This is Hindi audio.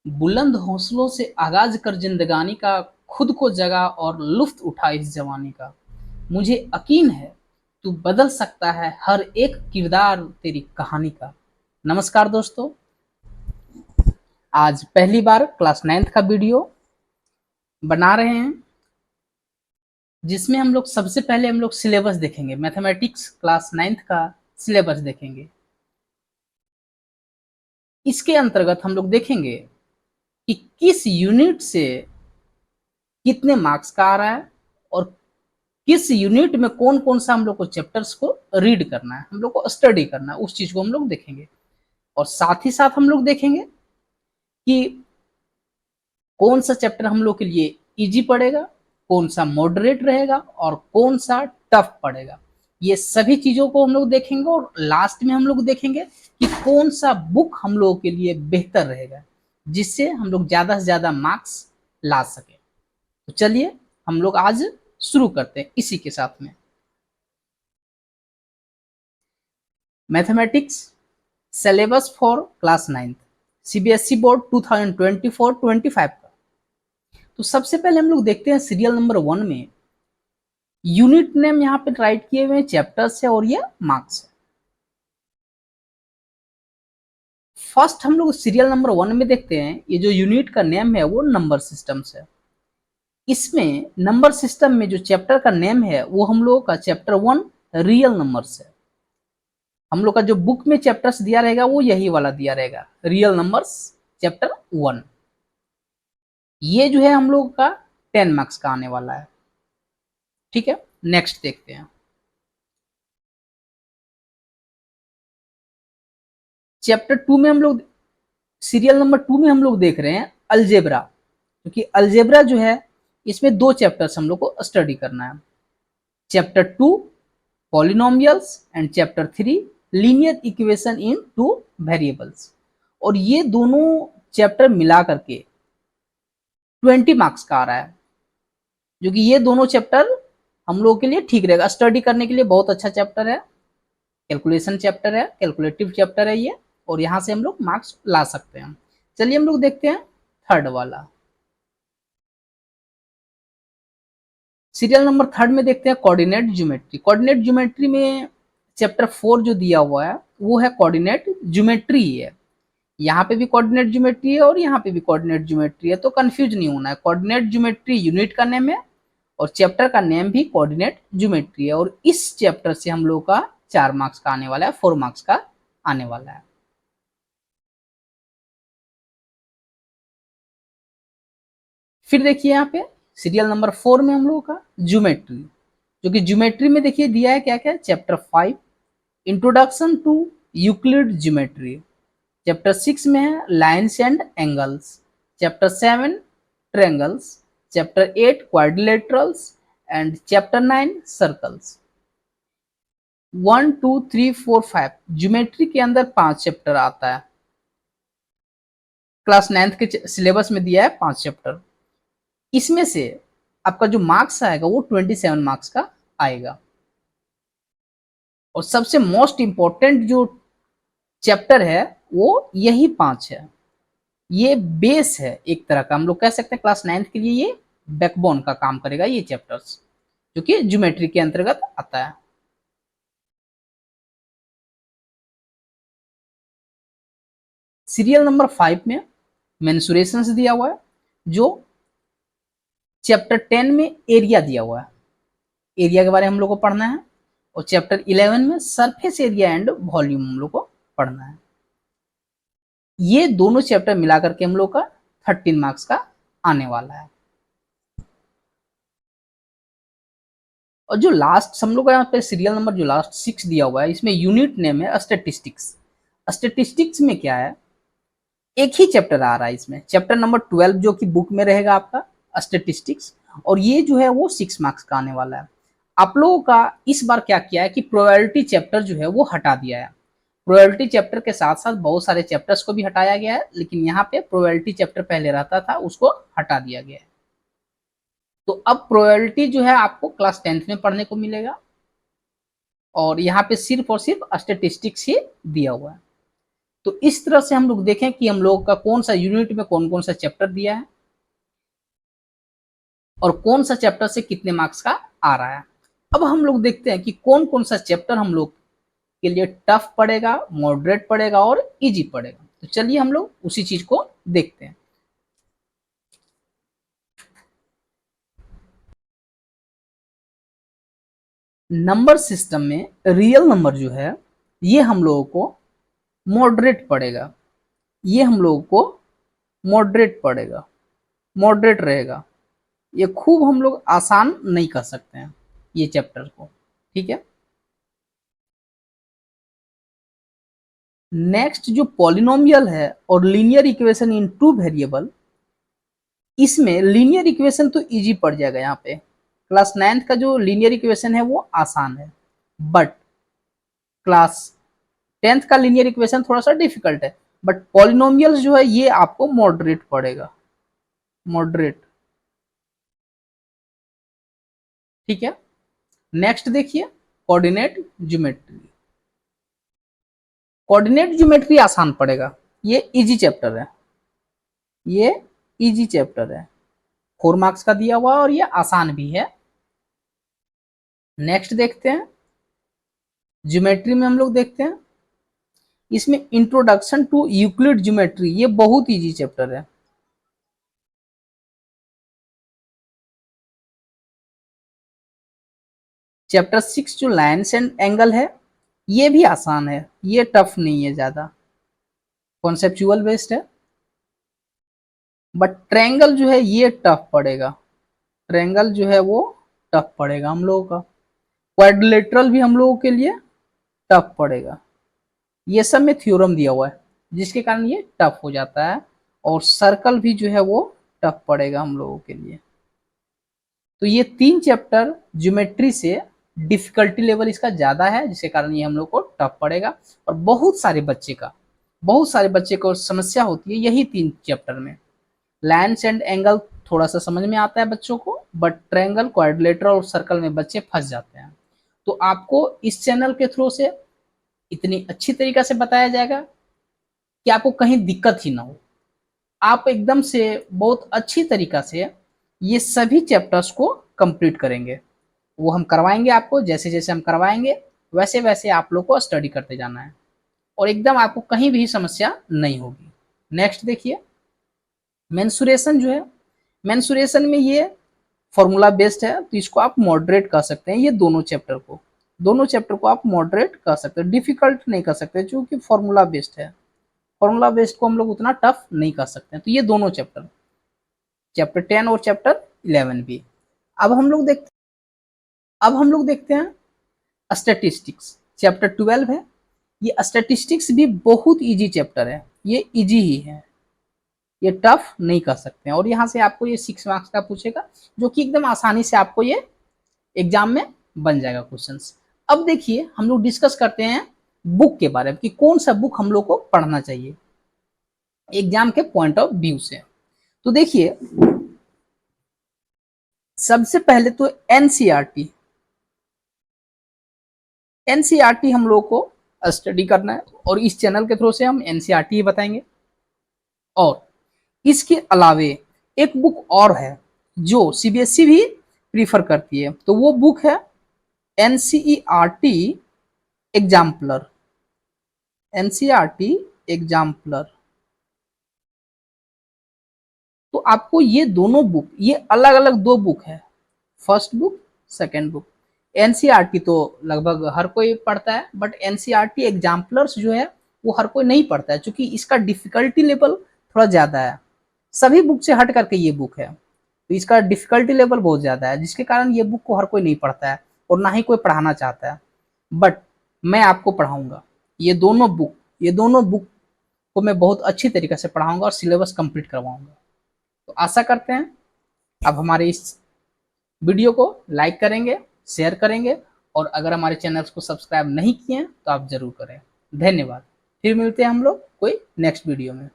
बुलंद हौसलों से आगाज कर जिंदगानी का, खुद को जगा और लुफ्त उठा इस जवानी का। मुझे यकीन है तू बदल सकता है हर एक किरदार तेरी कहानी का। नमस्कार दोस्तों, आज पहली बार क्लास 9th का वीडियो बना रहे हैं, जिसमें हम लोग सबसे पहले हम लोग सिलेबस देखेंगे। मैथमेटिक्स क्लास 9th का सिलेबस देखेंगे। इसके अंतर्गत हम लोग देखेंगे कि किस यूनिट से कितने मार्क्स का आ रहा है और किस यूनिट में कौन कौन सा हम लोग को चैप्टर्स को रीड करना है, हम लोग को स्टडी करना है, उस चीज को हम लोग देखेंगे। और साथ ही साथ हम लोग देखेंगे कि कौन सा चैप्टर हम लोग के लिए इजी पड़ेगा, कौन सा मॉडरेट रहेगा और कौन सा टफ पड़ेगा। ये सभी चीजों को हम लोग देखेंगे और लास्ट में हम लोग देखेंगे कि कौन सा बुक हम लोगों के लिए बेहतर रहेगा, जिससे हम लोग ज्यादा से ज्यादा मार्क्स ला सके। तो चलिए हम लोग आज शुरू करते हैं इसी के साथ में। Mathematics syllabus for class 9 CBSE board 2024-25 का। तो सबसे पहले हम लोग देखते हैं सीरियल नंबर 1 में यूनिट नेम यहाँ पे राइट किए हुए चैप्टर्स है और ये मार्क्स है। फर्स्ट हम लोग सीरियल नंबर 1 में देखते हैं, ये जो यूनिट का नेम है वो नंबर सिस्टम्स है। इसमें नंबर सिस्टम में जो चैप्टर का नेम है वो हम लोगों का चैप्टर 1 रियल नंबर्स है। हम लोग का जो बुक में चैप्टर्स दिया रहेगा वो यही वाला दिया रहेगा, रियल नंबर्स चैप्टर 1। ये जो है हम लोग का 10 मार्क्स का आने वाला है। ठीक है, नेक्स्ट देखते हैं। चैप्टर 2 में हम लोग सीरियल नंबर 2 में हम लोग देख रहे हैं अलजेब्रा, क्योंकि अलजेब्रा जो है इसमें 2 चैप्टर्स हम लोग को स्टडी करना है। Chapter 2 polynomials and chapter 3 linear equation in 2 variables. और ये दोनों चैप्टर मिला करके 20 मार्क्स का आ रहा है, जो कि ये दोनों चैप्टर हम लोगों के लिए ठीक रहेगा, स्टडी करने के लिए बहुत अच्छा चैप्टर है। कैलकुलेशन चैप्टर है, कैलकुलेटिव चैप्टर है ये, और यहाँ से हम लोग मार्क्स ला सकते हैं। चलिए हम लोग देखते हैं थर्ड वाला। सीरियल नंबर 3 में देखते हैं कोऑर्डिनेट ज्योमेट्री। कोऑर्डिनेट ज्योमेट्री में चैप्टर 4 जो दिया हुआ है वो है कोऑर्डिनेट ज्योमेट्री है। यहाँ पे भी कोऑर्डिनेट ज्योमेट्री है और यहाँ पे भी कोऑर्डिनेट ज्योमेट्री है, तो कंफ्यूज नहीं होना है। कोऑर्डिनेट ज्योमेट्री यूनिट का नेम है और चैप्टर का नेम भी कोऑर्डिनेट ज्योमेट्री है। और इस चैप्टर से हम लोग का 4 मार्क्स का आने वाला है, 4 मार्क्स का आने वाला है। फिर देखिए यहाँ पे सीरियल नंबर 4 में हम लोगों का ज्योमेट्री, जो कि ज्योमेट्री में देखिए दिया है क्या क्या, chapter 5 introduction to Euclid geometry, chapter 6 में है lines and angles, chapter 7 triangles, chapter 8 quadrilaterals and chapter 9 circles. 1 2 3 4 5 geometry के अंदर 5 चैप्टर आता है। क्लास 9th के सिलेबस में दिया है 5 चैप्टर। इसमें से आपका जो मार्क्स आएगा वो 27 मार्क्स का आएगा। और सबसे मोस्ट इंपॉर्टेंट जो चैप्टर है वो यही 5 है। ये बेस है एक तरह का, हम लोग कह सकते हैं क्लास 9th के लिए ये बैकबोन का काम करेगा ये चैप्टर्स, जो कि ज्योमेट्री के अंतर्गत आता है। सीरियल नंबर 5 में मेंसुरेशंस दिया हुआ है, जो चैप्टर 10 में एरिया दिया हुआ है, एरिया के बारे में हम लोग को पढ़ना है। और चैप्टर 11 में सरफेस एरिया एंड वॉल्यूम हम लोग को पढ़ना है। ये दोनों चैप्टर मिलाकर के हम लोग का 13 मार्क्स का आने वाला है। और जो लास्ट हम लोग का यहाँ पे सीरियल नंबर जो लास्ट 6 दिया हुआ है, इसमें यूनिट नेम है स्टेटिस्टिक्स। स्टेटिस्टिक्स में क्या है, एक ही चैप्टर आ रहा है इसमें, चैप्टर नंबर 12 जो कि बुक में रहेगा आपका स्टेटिस्टिक्स, और ये जो है वो 6 मार्क्स का आने वाला है। आप लोगों का इस बार क्या किया है कि प्रोबेबिलिटी चैप्टर जो है वो हटा दिया है। प्रोबेबिलिटी चैप्टर के साथ साथ बहुत सारे चैप्टर्स को भी हटाया गया है, लेकिन यहाँ पे प्रोबेबिलिटी चैप्टर पहले रहता था, उसको हटा दिया गया है। तो अब प्रोबेबिलिटी जो है आपको क्लास 10th में पढ़ने को मिलेगा, और यहाँ पे सिर्फ और सिर्फ स्टेटिस्टिक्स ही दिया हुआ है। तो इस तरह से हम लोग देखें कि हम लोग का कौन सा यूनिट में कौन कौन सा चैप्टर दिया है और कौन सा चैप्टर से कितने मार्क्स का आ रहा है। अब हम लोग देखते हैं कि कौन कौन सा चैप्टर हम लोग के लिए टफ पड़ेगा, मॉडरेट पड़ेगा और इजी पड़ेगा। तो चलिए हम लोग उसी चीज को देखते हैं। नंबर सिस्टम में रियल नंबर जो है ये हम लोगों को मॉडरेट पड़ेगा, ये हम लोगों को मॉडरेट पड़ेगा, मॉडरेट रहेगा। ये खूब हम लोग आसान नहीं कर सकते हैं ये चैप्टर को, ठीक है। नेक्स्ट जो पॉलिनोमियल है और linear equation in two variable, इसमें लीनियर इक्वेशन तो इजी पड़ जाएगा। यहाँ पे क्लास 9th का जो लीनियर इक्वेशन है वो आसान है, बट क्लास 10th का लीनियर इक्वेशन थोड़ा सा डिफिकल्ट है। बट पॉलिनोमियल्स जो है ये आपको मॉडरेट पड़ेगा, मॉडरेट, ठीक है। नेक्स्ट देखिए कोऑर्डिनेट ज्योमेट्री। कोऑर्डिनेट ज्योमेट्री आसान पड़ेगा, ये इजी चैप्टर है, ये इजी चैप्टर है, 4 मार्क्स का दिया हुआ और ये आसान भी है। नेक्स्ट देखते हैं ज्योमेट्री में हम लोग देखते हैं इसमें इंट्रोडक्शन टू यूक्लिड ज्योमेट्री, ये बहुत इजी चैप्टर है। चैप्टर 6 जो लाइन्स एंड एंगल है ये भी आसान है, ये टफ नहीं है, ज्यादा कॉन्सेप्चुअल बेस्ड है। बट ट्रायंगल जो है ये टफ पड़ेगा, ट्रायंगल जो है वो टफ पड़ेगा हम लोगों का। क्वाड्रिलेटरल भी हम लोगों के लिए टफ पड़ेगा, ये सब में थ्योरम दिया हुआ है जिसके कारण ये टफ हो जाता है। और सर्कल भी जो है वो टफ पड़ेगा हम लोगों के लिए। तो ये 3 चैप्टर ज्योमेट्री से डिफिकल्टी लेवल इसका ज्यादा है जिसके कारण ये हम लोग को टफ पड़ेगा। और बहुत सारे बच्चे को समस्या होती है यही 3 चैप्टर में। लाइन्स एंड एंगल थोड़ा सा समझ में आता है बच्चों को, बट ट्रायंगल, क्वाड्रिलेटरल और सर्कल में बच्चे फंस जाते हैं। तो आपको इस चैनल के थ्रू से इतनी अच्छी तरीका से बताया जाएगा कि आपको कहीं दिक्कत ही ना हो, आप एकदम से बहुत अच्छी तरीका से ये सभी चैप्टर्स को कंप्लीट करेंगे। वो हम करवाएंगे आपको, जैसे जैसे हम करवाएंगे वैसे वैसे आप लोग को स्टडी करते जाना है और एकदम आपको कहीं भी समस्या नहीं होगी। नेक्स्ट देखिए मेंसुरेशन जो है, मेंसुरेशन में ये फॉर्मूला बेस्ड है तो इसको आप मॉडरेट कर सकते हैं। ये दोनों चैप्टर को आप मॉडरेट कर सकते हैं, डिफिकल्ट नहीं कर सकते क्योंकि फॉर्मूला बेस्ड है। फॉर्मूला बेस्ड को हम लोग उतना टफ नहीं कर सकते हैं। तो ये दोनों चैप्टर 10 और चैप्टर 11 भी। अब हम लोग देखते हैं स्टैटिस्टिक्स, चैप्टर 12 है। ये स्टैटिस्टिक्स भी बहुत इजी चैप्टर है, ये इजी ही है, ये टफ नहीं कर सकते हैं। और यहाँ से आपको ये 6 मार्क्स का पूछेगा जो कि एकदम आसानी से आपको ये एग्जाम में बन जाएगा क्वेश्चंस। अब देखिए हम लोग डिस्कस करते हैं बुक के बारे में कि कौन सा बुक हम लोग को पढ़ना चाहिए एग्जाम के पॉइंट ऑफ व्यू से। तो देखिए सबसे पहले तो एनसीईआरटी हम लोग को स्टडी करना है और इस चैनल के थ्रू से हम एनसीईआरटी ही बताएंगे। और इसके अलावे एक बुक और है जो सीबीएसई भी प्रीफर करती है, तो वो बुक है एनसीईआरटी एग्जाम्पलर, एनसीईआरटी एग्जाम्पलर। तो आपको ये दोनों बुक, ये अलग अलग 2 बुक है, first book second book. NCERT तो लगभग हर कोई पढ़ता है, बट एनसीईआरटी एग्जाम्पलर्स जो है वो हर कोई नहीं पढ़ता है क्योंकि इसका डिफिकल्टी लेवल थोड़ा ज़्यादा है। सभी बुक से हट करके ये बुक है तो इसका डिफिकल्टी लेवल बहुत ज़्यादा है जिसके कारण ये बुक को हर कोई नहीं पढ़ता है और ना ही कोई पढ़ाना चाहता है। बट मैं आपको पढ़ाऊँगा ये दोनों बुक को मैं बहुत अच्छी तरीके से पढ़ाऊँगा और सिलेबस कंप्लीट करवाऊँगा। तो आशा करते हैं अब हमारे इस वीडियो को लाइक करेंगे, शेयर करेंगे और अगर हमारे चैनल को सब्सक्राइब नहीं किए हैं तो आप ज़रूर करें। धन्यवाद। फिर मिलते हैं हम लोग कोई नेक्स्ट वीडियो में।